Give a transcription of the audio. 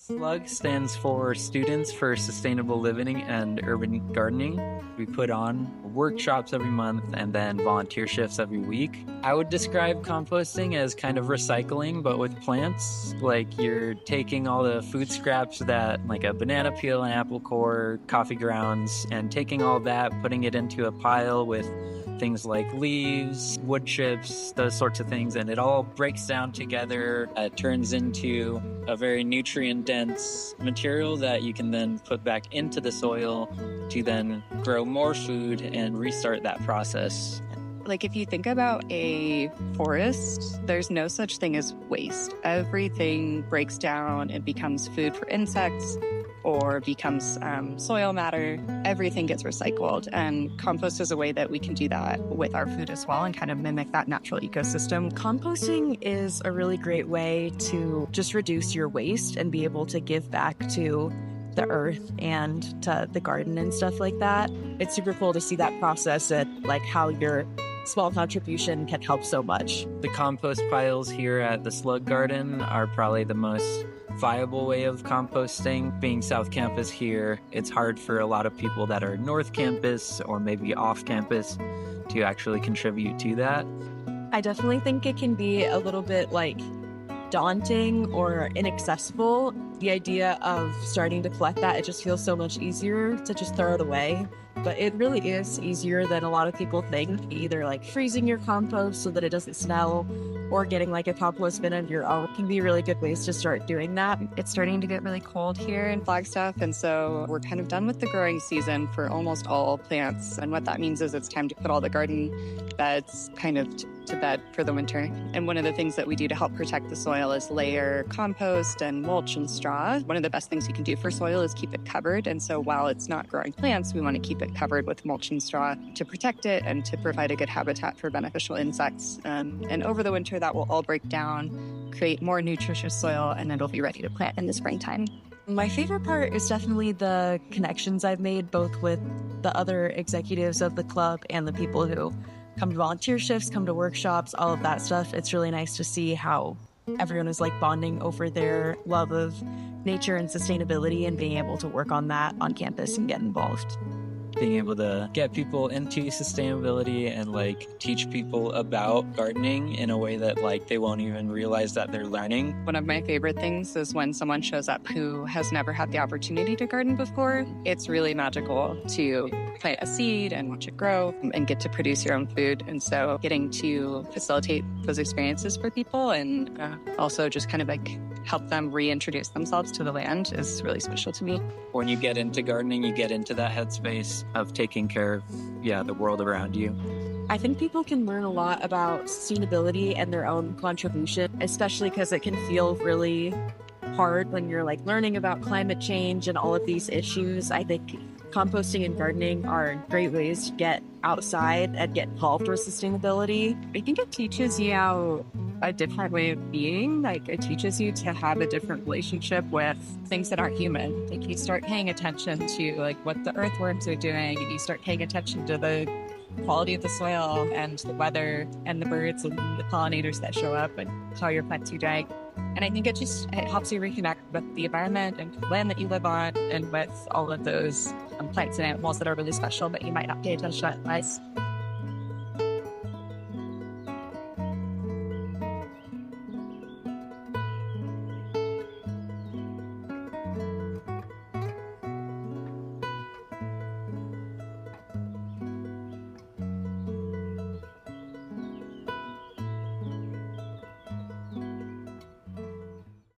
SSLUG stands for Students for Sustainable Living and Urban Gardening. We put on workshops every month and then volunteer shifts every week. I would describe composting as kind of recycling, but with plants. Like you're taking all the food scraps that, like a banana peel, an apple core, coffee grounds, and taking all that, putting it into a pile with things like leaves, wood chips, those sorts of things, and it all breaks down together. It turns into a very nutrient-dense material that you can then put back into the soil to then grow more food and restart that process. Like if you think about a forest, there's no such thing as waste. Everything breaks down and becomes food for insects or becomes soil matter. Everything gets recycled, and compost is a way that we can do that with our food as well and kind of mimic that natural ecosystem. Composting is a really great way to just reduce your waste and be able to give back to the earth and to the garden and stuff like that. It's super cool to see that process and like how your small contribution can help so much. The compost piles here at the SSLUG Garden are probably the most viable way of composting. Being South Campus here, it's hard for a lot of people that are North Campus or maybe off campus to actually contribute to that. I definitely think it can be a little bit like daunting or inaccessible. The idea of starting to collect that, it just feels so much easier to just throw it away. But it really is easier than a lot of people think. Either like freezing your compost so that it doesn't smell, or getting like a compost bin of your own can be really good ways to start doing that. It's starting to get really cold here in Flagstaff, and so we're kind of done with the growing season for almost all plants. And what that means is it's time to put all the garden beds kind of to bed for the winter. And one of the things that we do to help protect the soil is layer compost and mulch and straw. One of the best things you can do for soil is keep it covered. And so while it's not growing plants, we want to keep it covered with mulch and straw to protect it and to provide a good habitat for beneficial insects. And over the winter, that will all break down, create more nutritious soil, and it'll be ready to plant in the springtime. My favorite part is definitely the connections I've made both with the other executives of the club and the people who come to volunteer shifts, come to workshops, all of that stuff. It's really nice to see how everyone is like bonding over their love of nature and sustainability and being able to work on that on campus and get involved. Being able to get people into sustainability and like teach people about gardening in a way that like they won't even realize that they're learning. One of my favorite things is when someone shows up who has never had the opportunity to garden before. It's really magical to plant a seed and watch it grow and get to produce your own food. And so getting to facilitate those experiences for people and also just kind of like help them reintroduce themselves to the land is really special to me. When you get into gardening, you get into that headspace of taking care of, the world around you. I think people can learn a lot about sustainability and their own contribution, especially because it can feel really hard when you're like learning about climate change and all of these issues. I think composting and gardening are great ways to get outside and get involved with sustainability. I think it teaches you a different way of being. Like it teaches you to have a different relationship with things that aren't human. Like you start paying attention to like what the earthworms are doing, and you start paying attention to the quality of the soil and the weather and the birds and the pollinators that show up and how your plants are doing. And I think it helps you reconnect with the environment and the land that you live on and with all of those plants and animals that are really special, but you might not pay attention to otherwise.